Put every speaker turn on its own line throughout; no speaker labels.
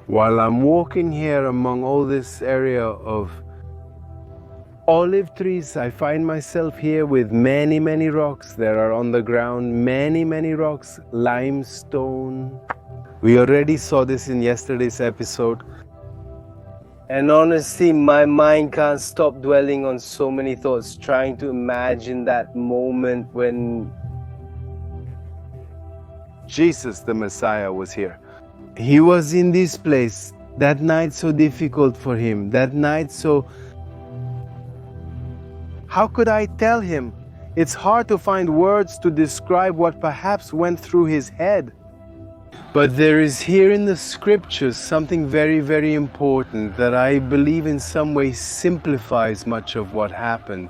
While I'm walking here among all this area of olive trees, I find myself here with many, many rocks. There are on the ground many, many rocks, limestone. We already saw this in yesterday's episode. And honestly, my mind can't stop dwelling on so many thoughts, trying to imagine that moment when Jesus, the Messiah, was here. He was in this place, that night so difficult for him, that night so... How could I tell him? It's hard to find words to describe what perhaps went through his head. But there is here in the scriptures something very, very important that I believe in some way simplifies much of what happened.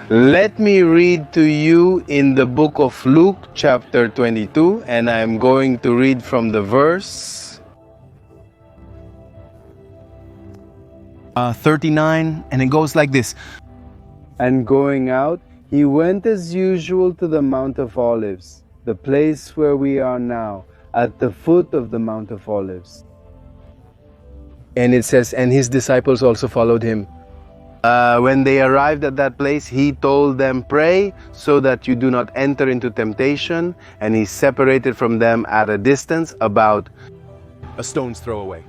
Let me read to you in the book of Luke chapter 22, and I'm going to read from the verse 39, and it goes like this. And going out, he went as usual to the Mount of Olives, the place where we are now, at the foot of the Mount of Olives. And it says, and his disciples also followed him. When they arrived at that place, he told them, pray so that you do not enter into temptation. And he separated from them at a distance about a stone's throw away.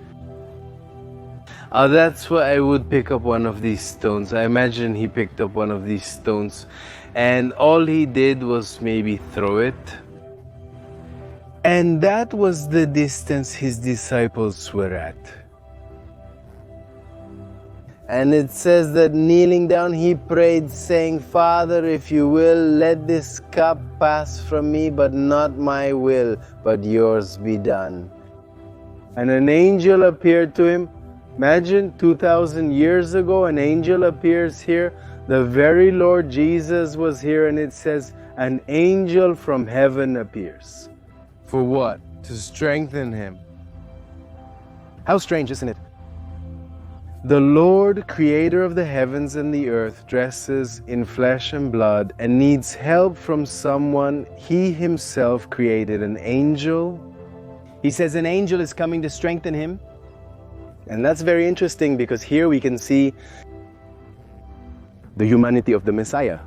That's why I would pick up one of these stones. I imagine he picked up one of these stones. And all he did was maybe throw it. And that was the distance his disciples were at. And it says that kneeling down, he prayed, saying, Father, if you will, let this cup pass from me, but not my will, but yours be done. And an angel appeared to him. Imagine 2,000 years ago, an angel appears here. The very Lord Jesus was here, and it says, an angel from heaven appears. For what? To strengthen him. How strange, isn't it? The Lord, creator of the heavens and the earth, dresses in flesh and blood and needs help from someone he himself created, an angel. He says an angel is coming to strengthen him. And that's very interesting because here we can see the humanity of the Messiah.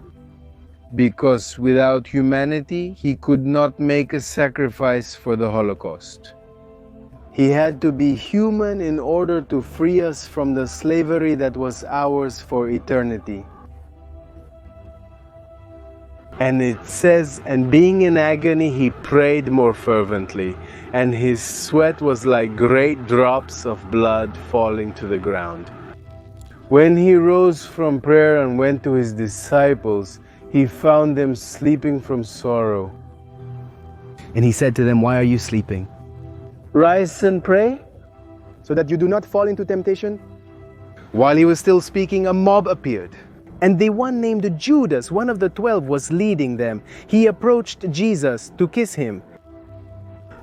Because without humanity, he could not make a sacrifice for the Holocaust. He had to be human in order to free us from the slavery that was ours for eternity. And it says, and being in agony, he prayed more fervently, and his sweat was like great drops of blood falling to the ground. When he rose from prayer and went to his disciples, he found them sleeping from sorrow. And he said to them, why are you sleeping? Rise and pray, so that you do not fall into temptation. While he was still speaking, a mob appeared. And the one named Judas, one of the 12, was leading them. He approached Jesus to kiss him.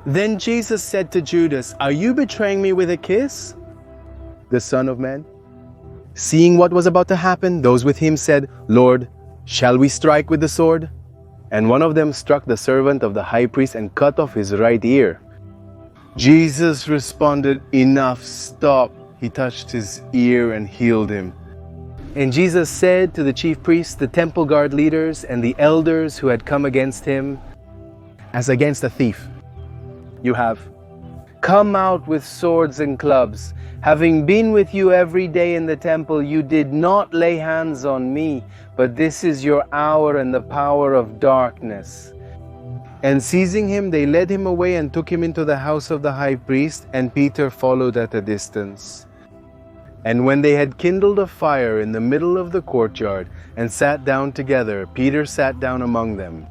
Then Jesus said to Judas, are you betraying me with a kiss, the Son of Man? Seeing what was about to happen, those with him said, Lord, shall we strike with the sword? And one of them struck the servant of the high priest and cut off his right ear. Jesus responded, enough, stop. He touched his ear and healed him. And Jesus said to the chief priests, the temple guard leaders, and the elders who had come against him, as against a thief, you have come out with swords and clubs. Having been with you every day in the temple, you did not lay hands on me, but this is your hour and the power of darkness. And seizing him, they led him away and took him into the house of the high priest, and Peter followed at a distance. And when they had kindled a fire in the middle of the courtyard and sat down together, Peter sat down among them.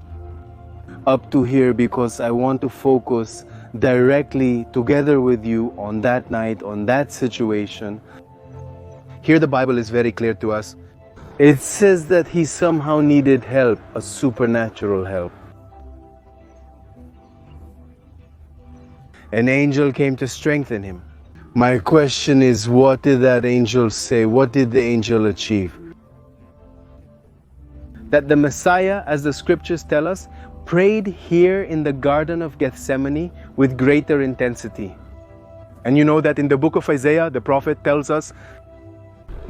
Up to here, because I want to focus directly together with you on that night, on that situation. Here the Bible is very clear to us. It says that he somehow needed help, a supernatural help. An angel came to strengthen him. My question is, what did that angel say? What did the angel achieve? That the Messiah, as the scriptures tell us, prayed here in the Garden of Gethsemane with greater intensity. And you know that in the book of Isaiah, the prophet tells us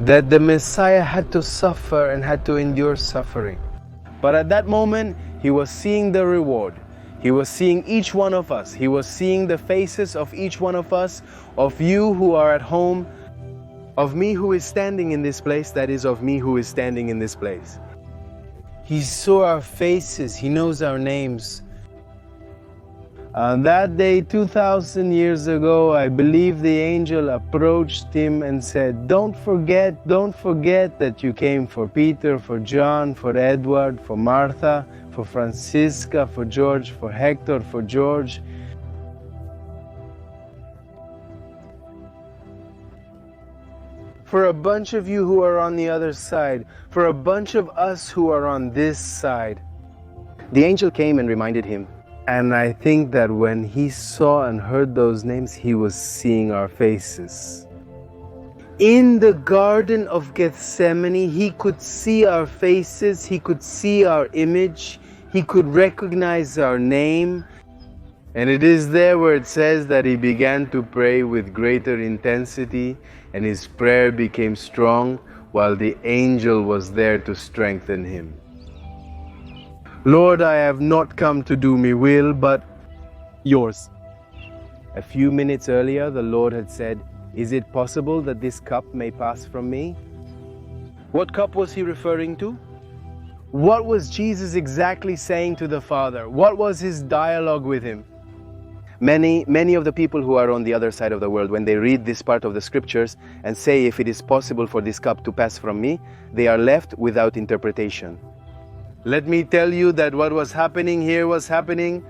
that the Messiah had to suffer and had to endure suffering. But at that moment, he was seeing the reward. He was seeing each one of us. He was seeing the faces of each one of us, of you who are at home, of me who is standing in this place, that is, of me who is standing in this place. He saw our faces. He knows our names. On that day, 2,000 years ago, I believe the angel approached him and said, don't forget that you came for Peter, for John, for Edward, for Martha, for Francisca, for George, for Hector, for George. For a bunch of you who are on the other side, for a bunch of us who are on this side. The angel came and reminded him. And I think that when he saw and heard those names, he was seeing our faces. In the Garden of Gethsemane, he could see our faces, he could see our image, he could recognize our name. And it is there where it says that he began to pray with greater intensity, and his prayer became strong while the angel was there to strengthen him. Lord, I have not come to do my will, but yours. A few minutes earlier, the Lord had said, is it possible that this cup may pass from me? What cup was he referring to? What was Jesus exactly saying to the Father? What was his dialogue with him? Many of the people who are on the other side of the world, when they read this part of the scriptures and say, if it is possible for this cup to pass from me, they are left without interpretation. Let me tell you that what was happening here was happening.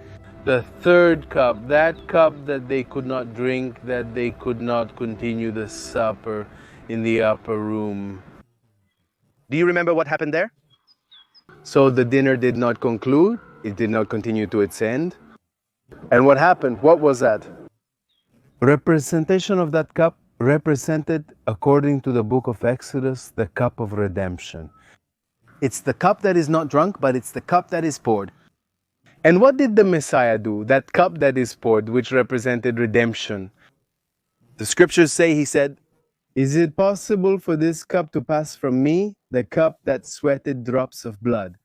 The third cup, that cup that they could not drink, that they could not continue the supper in the upper room. Do you remember what happened there? So the dinner did not conclude. It did not continue to its end. And what happened? What was that? Representation of that cup represented, according to the book of Exodus, the cup of redemption. It's the cup that is not drunk, but it's the cup that is poured. And what did the Messiah do? That cup that is poured, which represented redemption. The scriptures say, he said, is it possible for this cup to pass from me, the cup that sweated drops of blood?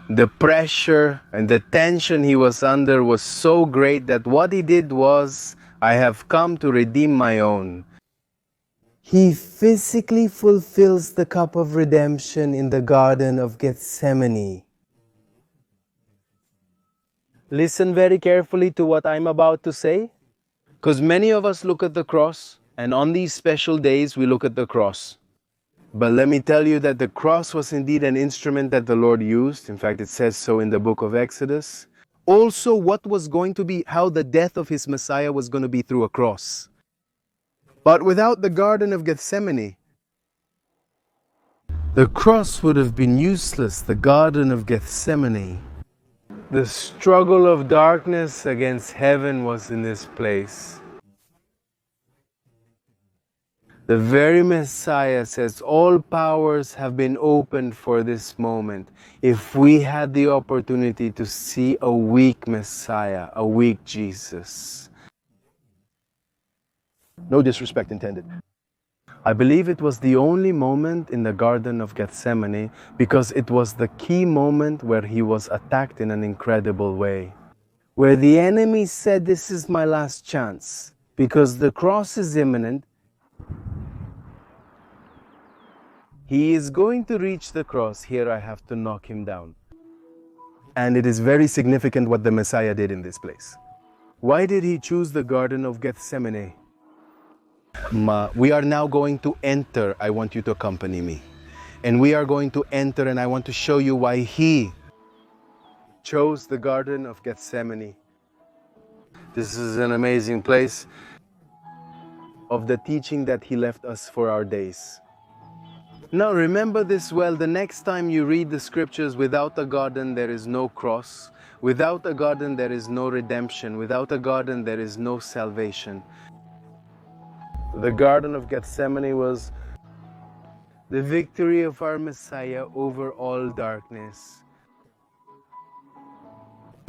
The pressure and the tension he was under was so great that what he did was, I have come to redeem my own. He physically fulfills the cup of redemption in the Garden of Gethsemane. Listen very carefully to what I'm about to say, because many of us look at the cross, and on these special days we look at the cross. But let me tell you that the cross was indeed an instrument that the Lord used. In fact, it says so in the book of Exodus. Also, what was going to be, how the death of his Messiah was going to be through a cross. But without the Garden of Gethsemane, the cross would have been useless. The Garden of Gethsemane. The struggle of darkness against heaven was in this place. The very Messiah says, all powers have been opened for this moment. If we had the opportunity to see a weak Messiah, a weak Jesus. No disrespect intended. I believe it was the only moment in the Garden of Gethsemane because it was the key moment where he was attacked in an incredible way. Where the enemy said, this is my last chance because the cross is imminent. He is going to reach the cross. Here I have to knock him down. And it is very significant what the Messiah did in this place. Why did he choose the Garden of Gethsemane? We are now going to enter. I want you to accompany me. And we are going to enter, and I want to show you why he chose the Garden of Gethsemane. This is an amazing place of the teaching that he left us for our days. Now remember this well, the next time you read the scriptures, without a garden there is no cross. Without a garden there is no redemption. Without a garden there is no salvation. The Garden of Gethsemane was the victory of our Messiah over all darkness.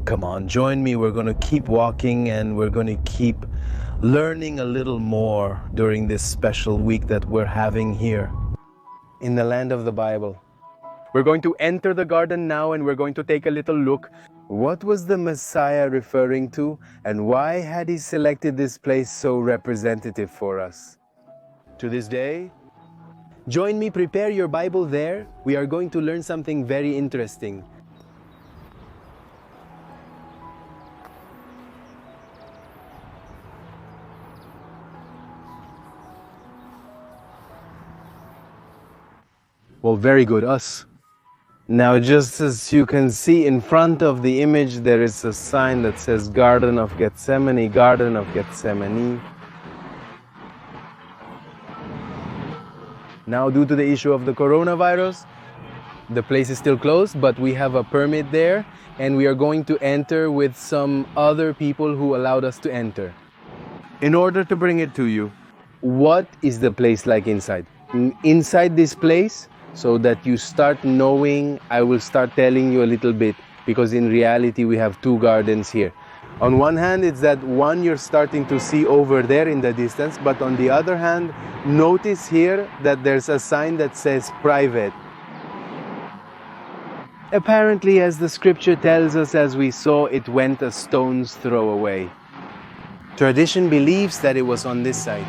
Come on, join me. We're going to keep walking and we're going to keep learning a little more during this special week that we're having here in the land of the Bible. We're going to enter the garden now and we're going to take a little look. What was the Messiah referring to, and why had he selected this place so representative for us? To this day, join me, prepare your Bible there. We are going to learn something very interesting. Well, very good, us. Now, just as you can see in front of the image, there is a sign that says Garden of Gethsemane, Garden of Gethsemane. Now, due to the issue of the coronavirus, the place is still closed, but we have a permit there, and we are going to enter with some other people who allowed us to enter. In order to bring it to you, what is the place like inside? Inside this place, so that you start knowing, I will start telling you a little bit, because in reality we have two gardens here. On one hand, it's that one you're starting to see over there in the distance, but on the other hand, notice here that there's a sign that says private. Apparently, as the scripture tells us, as we saw, it went a stone's throw away. Tradition believes that it was on this side.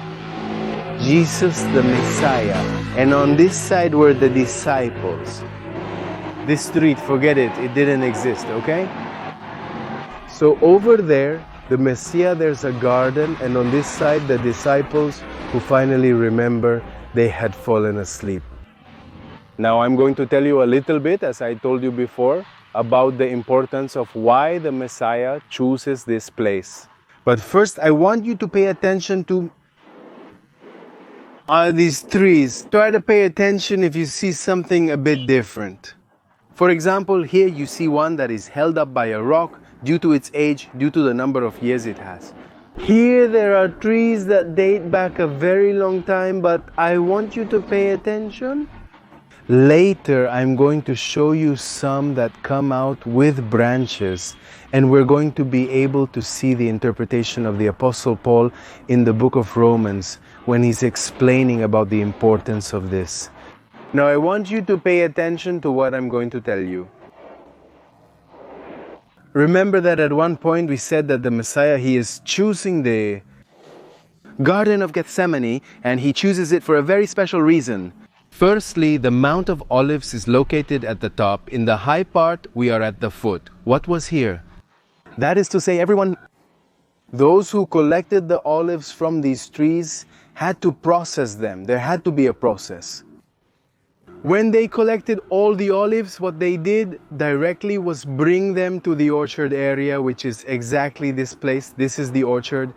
Jesus the Messiah, and on this side were the disciples. This street, forget it, it didn't exist, okay? So over there, the Messiah, there's a garden, and on this side, the disciples who finally remember they had fallen asleep. Now I'm going to tell you a little bit, as I told you before, about the importance of why the Messiah chooses this place. But first, I want you to pay attention to these trees. Try to pay attention if you see something a bit different. For example, here you see one that is held up by a rock due to its age, due to the number of years it has. Here there are trees that date back a very long time, but I want you to pay attention. Later, I'm going to show you some that come out with branches, and we're going to be able to see the interpretation of the Apostle Paul in the book of Romans when he's explaining about the importance of this. Now, I want you to pay attention to what I'm going to tell you. Remember that at one point we said that the Messiah, he is choosing the Garden of Gethsemane, and he chooses it for a very special reason. Firstly, the Mount of Olives is located at the top. In the high part, we are at the foot. What was here? That is to say, those who collected the olives from these trees had to process them. There had to be a process. When they collected all the olives, what they did directly was bring them to the orchard area, which is exactly this place. This is the orchard.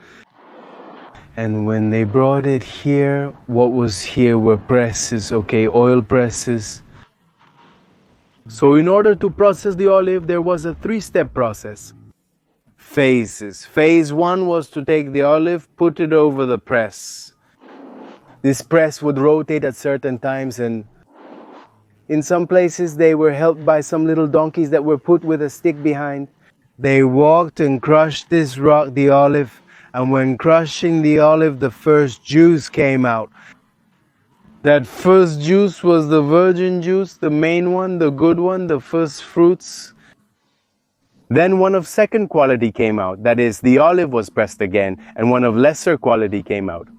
And when they brought it here, what was here were presses, okay, oil presses. So in order to process the olive, there was a three-step process. Phases. Phase one was to take the olive, put it over the press. This press would rotate at certain times, and in some places they were helped by some little donkeys that were put with a stick behind. They walked and crushed this rock, the olive, and when crushing the olive, the first juice came out. That first juice was the virgin juice, the main one, the good one, the first fruits. Then one of second quality came out, that is, the olive was pressed again, and one of lesser quality came out.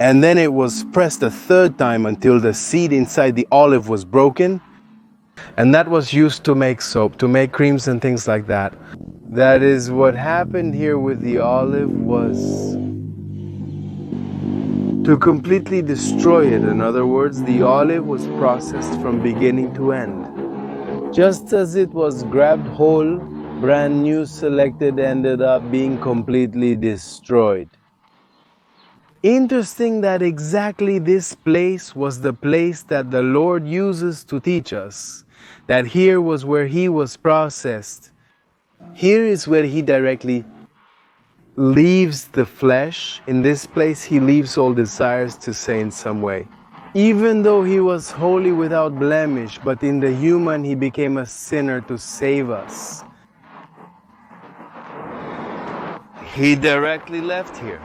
And then it was pressed a third time until the seed inside the olive was broken, and that was used to make soap, to make creams and things like that. That is, what happened here with the olive was to completely destroy it. In other words, the olive was processed from beginning to end. Just as it was grabbed whole, brand new, selected, ended up being completely destroyed. Interesting that exactly this place was the place that the Lord uses to teach us. That here was where he was processed. Here is where he directly leaves the flesh. In this place he leaves all desires, to say in some way. Even though he was holy without blemish, but in the human he became a sinner to save us. He directly left here.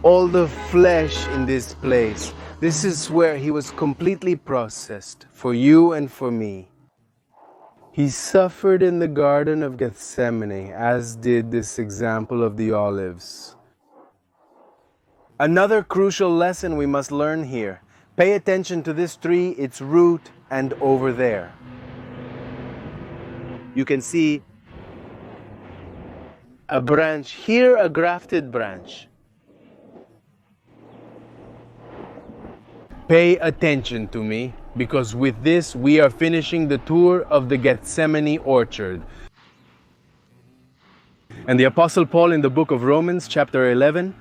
All the flesh in this place. This is where he was completely processed for you and for me. He suffered in the Garden of Gethsemane, as did this example of the olives. Another crucial lesson we must learn here. Pay attention to this tree, its root, and over there. You can see a branch here, a grafted branch. Pay attention to me, because with this we are finishing the tour of the Gethsemane orchard. And the Apostle Paul in the book of Romans, chapter 11,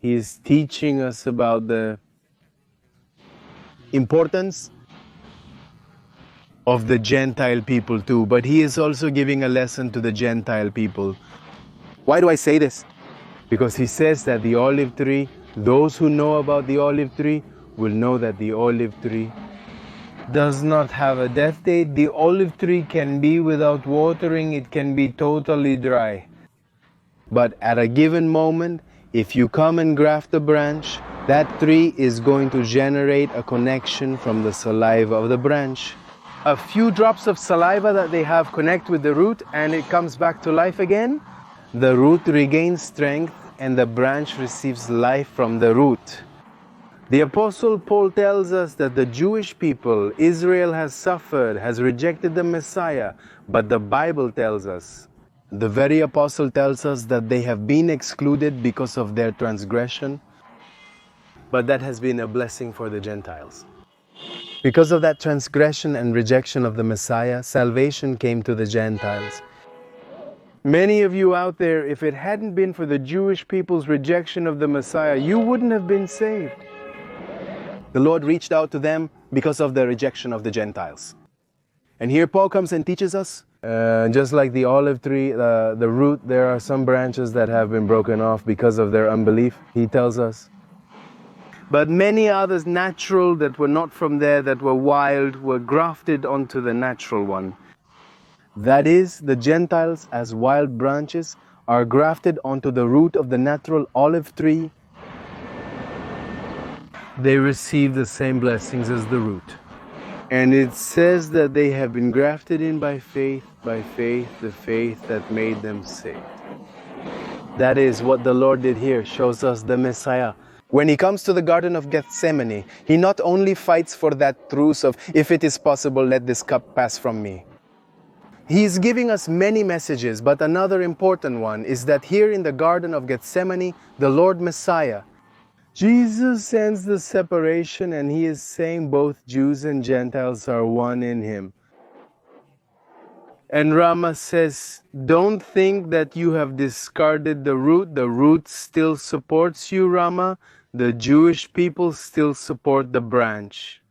he is teaching us about the importance of the Gentile people too, but he is also giving a lesson to the Gentile people. Why do I say this? Because he says that the olive tree, those who know about the olive tree will know that the olive tree does not have a death date. The olive tree can be without watering, it can be totally dry. But at a given moment, if you come and graft a branch, that tree is going to generate a connection from the saliva of the branch. A few drops of saliva that they have connect with the root and it comes back to life again. The root regains strength and the branch receives life from the root. The Apostle Paul tells us that the Jewish people, Israel has suffered, has rejected the Messiah, but the Bible tells us, the very Apostle tells us that they have been excluded because of their transgression, but that has been a blessing for the Gentiles. Because of that transgression and rejection of the Messiah, salvation came to the Gentiles. Many of you out there, if it hadn't been for the Jewish people's rejection of the Messiah, you wouldn't have been saved. The Lord reached out to them because of the rejection of the Gentiles. And here Paul comes and teaches us, just like the olive tree, the root, there are some branches that have been broken off because of their unbelief, he tells us. But many others, natural, that were not from there, that were wild, were grafted onto the natural one. That is, the Gentiles, as wild branches, are grafted onto the root of the natural olive tree. They receive the same blessings as the root. And it says that they have been grafted in by faith, the faith that made them saved. That is what the Lord did here, shows us the Messiah. When he comes to the Garden of Gethsemane, he not only fights for that truce of, if it is possible, let this cup pass from me. He is giving us many messages, but another important one is that here in the Garden of Gethsemane, the Lord Messiah, Jesus sends the separation and he is saying both Jews and Gentiles are one in him. And Rama says, don't think that you have discarded the root still supports you, Rama. The Jewish people still support the branch.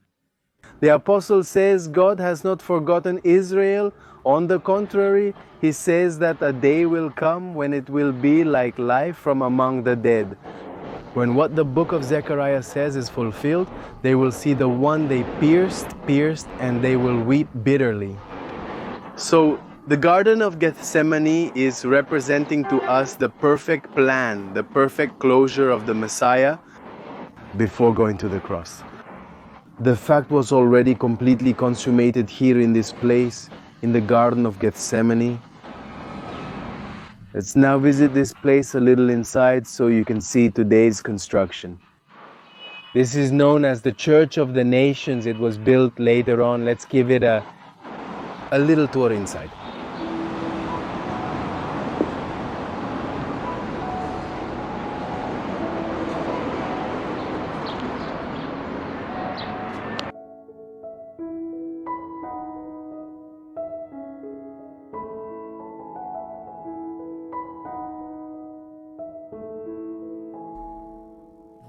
The apostle says God has not forgotten Israel. On the contrary, he says that a day will come when it will be like life from among the dead. When what the book of Zechariah says is fulfilled, they will see the one they pierced, and they will weep bitterly. So, the Garden of Gethsemane is representing to us the perfect plan, the perfect closure of the Messiah before going to the cross. The fact was already completely consummated here in this place, in the Garden of Gethsemane. Let's now visit this place a little inside so you can see today's construction. This is known as the Church of the Nations. It was built later on. Let's give it a little tour inside.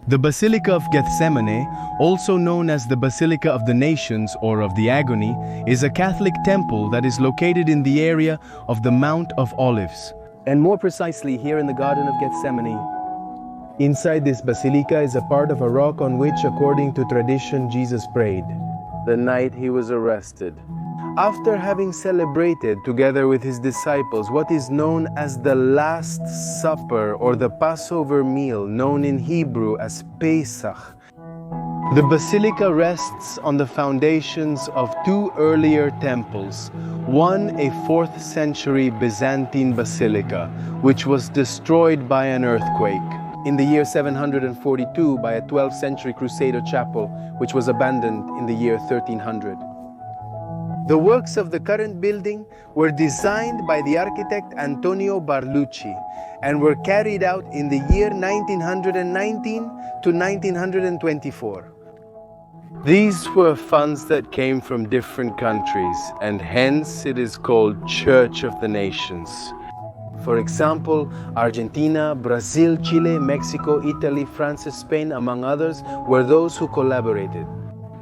The Basilica of Gethsemane, also known as the Basilica of the Nations or of the Agony, is a Catholic temple that is located in the area of the Mount of Olives. And more precisely, here in the Garden of Gethsemane. Inside this basilica is a part of a rock on which, according to tradition, Jesus prayed the night he was arrested. After having celebrated together with his disciples what is known as the Last Supper or the Passover meal, known in Hebrew as Pesach, the basilica rests on the foundations of two earlier temples, one a 4th century Byzantine basilica, which was destroyed by an earthquake in the year 742 by a 12th century Crusader chapel, which was abandoned in the year 1300. The works of the current building were designed by the architect Antonio Barlucci and were carried out in the year 1919 to 1924. These were funds that came from different countries, and hence it is called Church of the Nations. For example, Argentina, Brazil, Chile, Mexico, Italy, France, Spain, among others, were those who collaborated.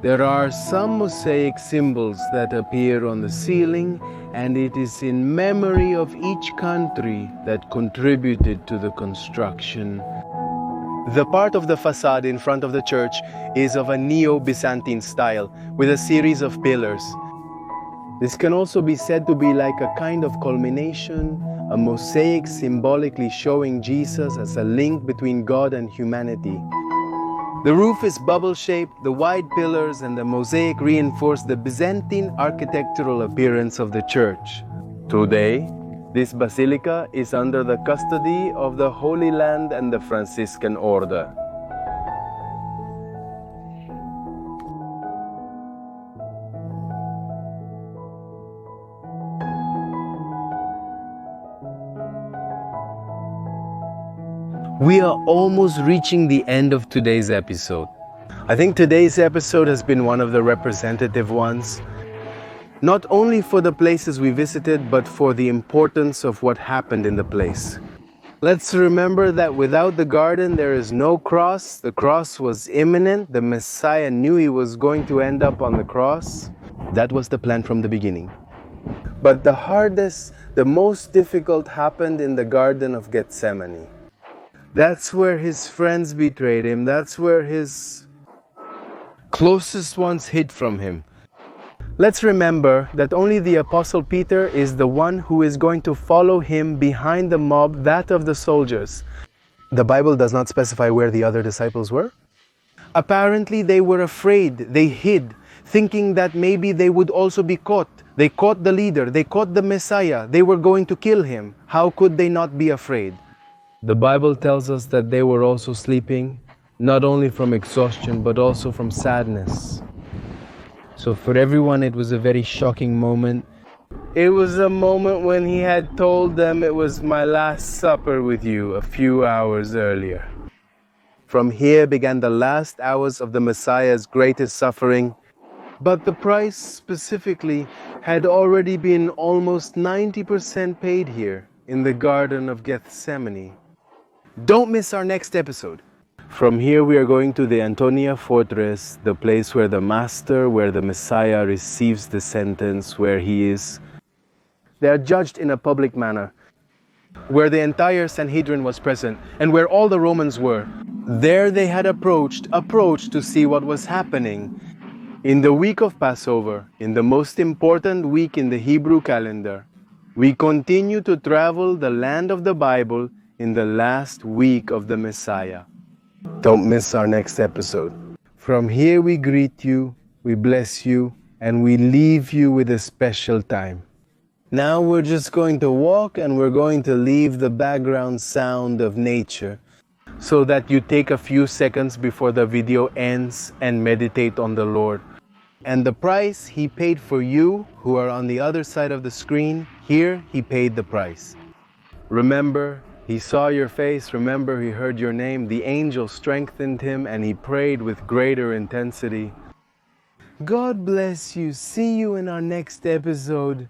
There are some mosaic symbols that appear on the ceiling, and it is in memory of each country that contributed to the construction. The part of the facade in front of the church is of a Neo-Byzantine style, with a series of pillars. This can also be said to be like a kind of culmination, a mosaic symbolically showing Jesus as a link between God and humanity. The roof is bubble-shaped, the wide pillars and the mosaic reinforce the Byzantine architectural appearance of the church. Today, this basilica is under the custody of the Holy Land and the Franciscan Order. We are almost reaching the end of today's episode. I think today's episode has been one of the representative ones, not only for the places we visited, but for the importance of what happened in the place. Let's remember that without the garden, there is no cross. The cross was imminent. The Messiah knew he was going to end up on the cross. That was the plan from the beginning. But the hardest, the most difficult happened in the Garden of Gethsemane. That's where his friends betrayed him. That's where his closest ones hid from him. Let's remember that only the Apostle Peter is the one who is going to follow him behind the mob, that of the soldiers. The Bible does not specify where the other disciples were. Apparently they were afraid. They hid, thinking that maybe they would also be caught. They caught the leader. They caught the Messiah. They were going to kill him. How could they not be afraid? The Bible tells us that they were also sleeping, not only from exhaustion, but also from sadness. So for everyone, it was a very shocking moment. It was a moment when he had told them, "It was my last supper with you," a few hours earlier. From here began the last hours of the Messiah's greatest suffering. But the price specifically had already been almost 90% paid here in the Garden of Gethsemane. Don't miss our next episode. From here we are going to the Antonia Fortress, the place where the Master, where the Messiah receives the sentence, where he is. They are judged in a public manner, where the entire Sanhedrin was present and where all the Romans were. There they had approached to see what was happening. In the week of Passover, in the most important week in the Hebrew calendar, we continue to travel the land of the Bible in the last week of the Messiah. Don't miss our next episode. From here we greet you, we bless you, and we leave you with a special time. Now we're just going to walk and we're going to leave the background sound of nature so that you take a few seconds before the video ends and meditate on the Lord. And the price he paid for you who are on the other side of the screen, here he paid the price. Remember, he saw your face. Remember, he heard your name. The angel strengthened him and he prayed with greater intensity. God bless you. See you in our next episode.